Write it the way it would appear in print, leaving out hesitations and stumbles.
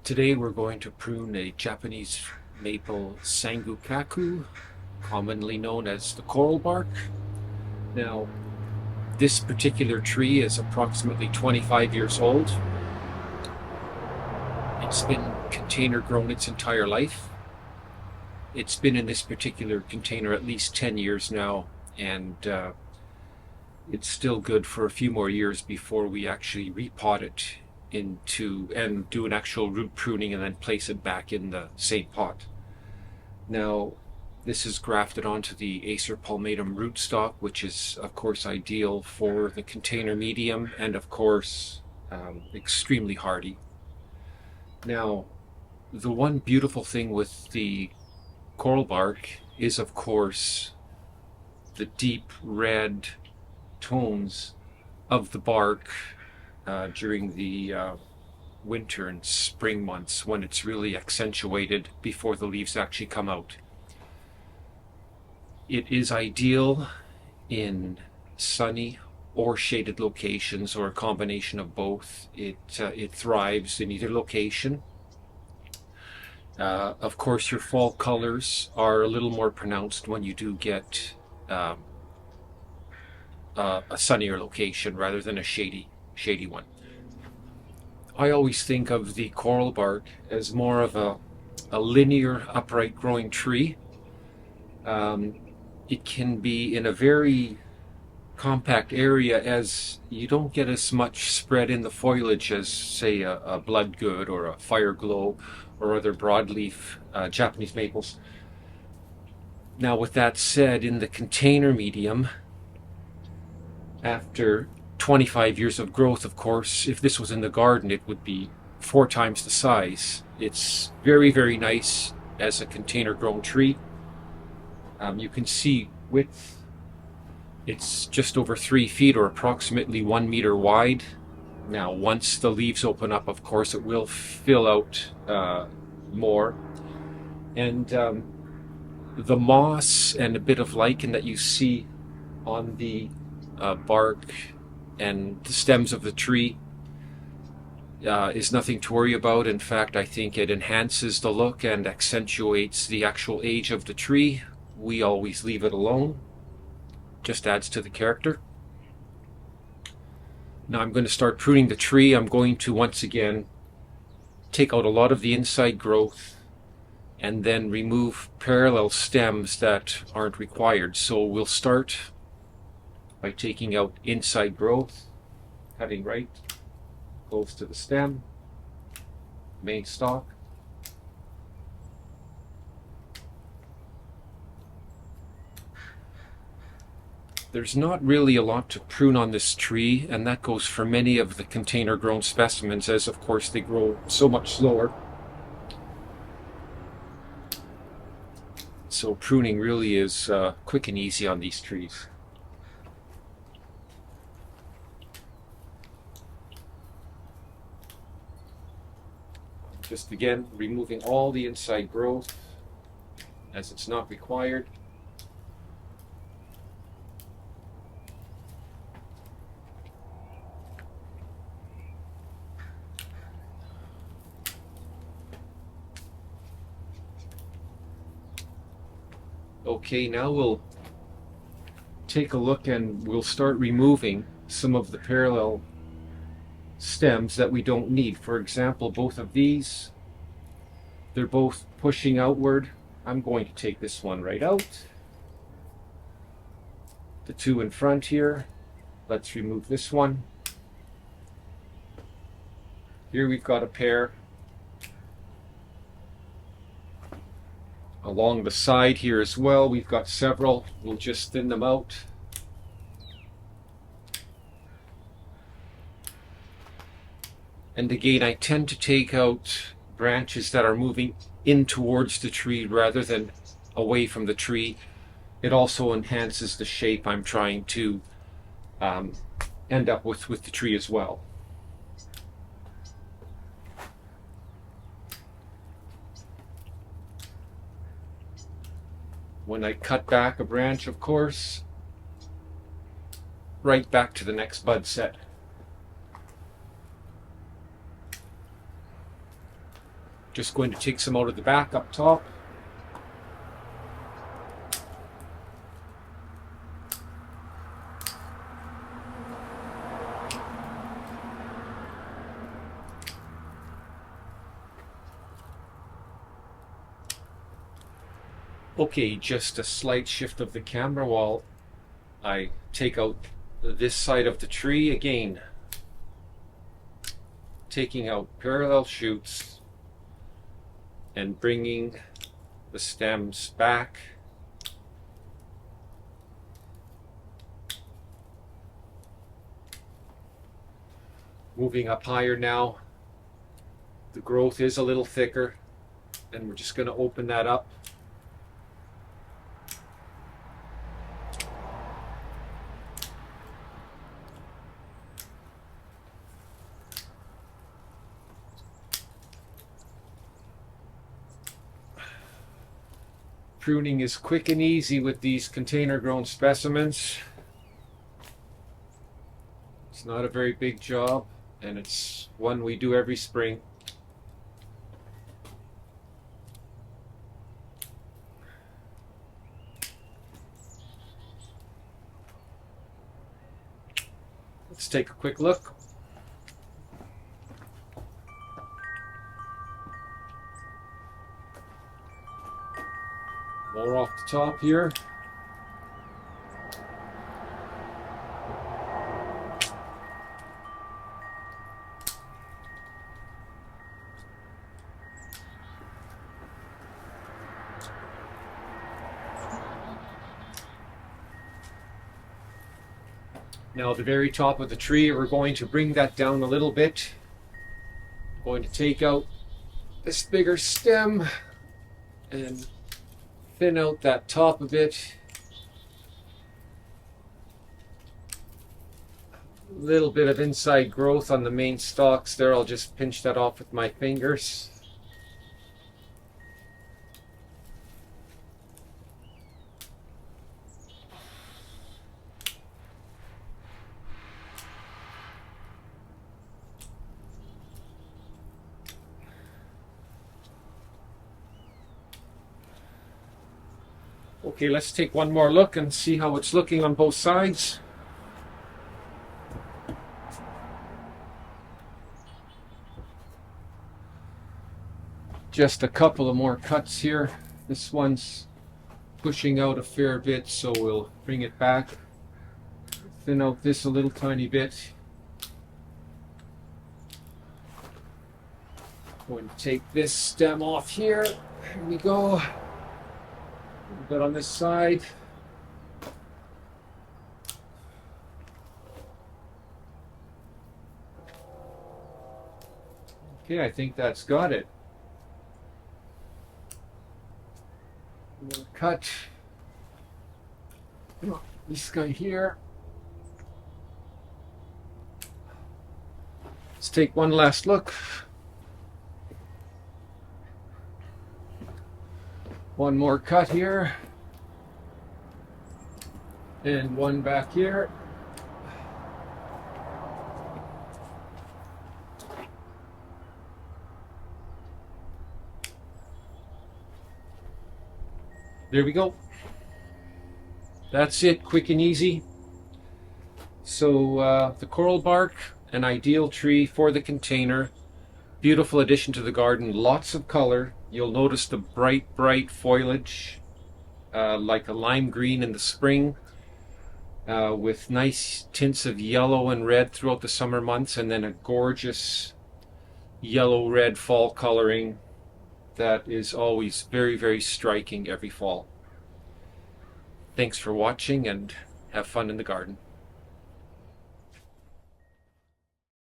Today we're going to prune a Japanese maple Sango Kaku, commonly known as the coral bark. Now, this particular tree is approximately 25 years old. It's been container grown its entire life. It's been in this particular container at least 10 years now, and it's still good for a few more years before we actually repot it into and do an actual root pruning and then place it back in the same pot. Now, this is grafted onto the Acer palmatum rootstock, which is of course ideal for the container medium and of course extremely hardy. Now, the one beautiful thing with the coral bark is of course the deep red tones of the bark during the winter and spring months, when it's really accentuated before the leaves actually come out. It is ideal in sunny or shaded locations, or a combination of both. It thrives in either location. Of course, your fall colors are a little more pronounced when you do get a sunnier location rather than a shady one. I always think of the coral bark as more of a linear, upright growing tree. It can be in a very compact area, as you don't get as much spread in the foliage as, say, a bloodgood or a fireglow or other broadleaf Japanese maples. Now, with that said, in the container medium, after 25 years of growth, of course, if this was in the garden, it would be 4 times the size. It's very, very nice as a container grown tree. You can see width. It's just over 3 feet, or approximately 1 meter wide. Now, once the leaves open up, of course, it will fill out more. And the moss and a bit of lichen that you see on the bark and the stems of the tree is nothing to worry about. In fact, I think it enhances the look and accentuates the actual age of the tree. We always leave it alone. Just adds to the character. Now I'm going to start pruning the tree. I'm going to once again take out a lot of the inside growth and then remove parallel stems that aren't required. So we'll start by taking out inside growth, cutting right close to the stem, main stalk. There's not really a lot to prune on this tree, and that goes for many of the container grown specimens, as of course they grow so much slower. So pruning really is quick and easy on these trees. Just again, removing all the inside growth as it's not required. Okay, now we'll take a look and we'll start removing some of the parallel stems that we don't need. For example, both of these, they're both pushing outward. I'm going to take this one right out. The two in front here, let's remove this one. Here we've got a pair. Along the side here as well, we've got several. We'll just thin them out. And again, I tend to take out branches that are moving in towards the tree rather than away from the tree. It also enhances the shape I'm trying to end up with the tree as well. When I cut back a branch, of course, right back to the next bud set. Just going to take some out of the back up top. Okay, just a slight shift of the camera while I take out this side of the tree again. Taking out parallel shoots and bringing the stems back. Moving up higher now. The growth is a little thicker, and we're just going to open that up. Pruning is quick and easy with these container grown specimens. It's not a very big job, and it's one we do every spring. Let's take a quick look. More off the top here. Now the very top of the tree, we're going to bring that down a little bit. I'm going to take out this bigger stem and thin out that top a bit. A little bit of inside growth on the main stalks there. I'll just pinch that off with my fingers. Okay, let's take one more look and see how it's looking on both sides. Just a couple of more cuts here. This one's pushing out a fair bit, so we'll bring it back. Thin out this a little tiny bit. Going to take this stem off here. Here we go. A little bit on this side. Okay, I think that's got it. We'll cut this guy here. Let's take one last look. One more cut here. And one back here. There we go. That's it, quick and easy. So the coral bark, an ideal tree for the container. Beautiful addition to the garden, lots of color. You'll notice the bright foliage, like a lime green in the spring, with nice tints of yellow and red throughout the summer months, and then a gorgeous yellow-red fall coloring that is always very striking every fall. Thanks for watching, and have fun in the garden.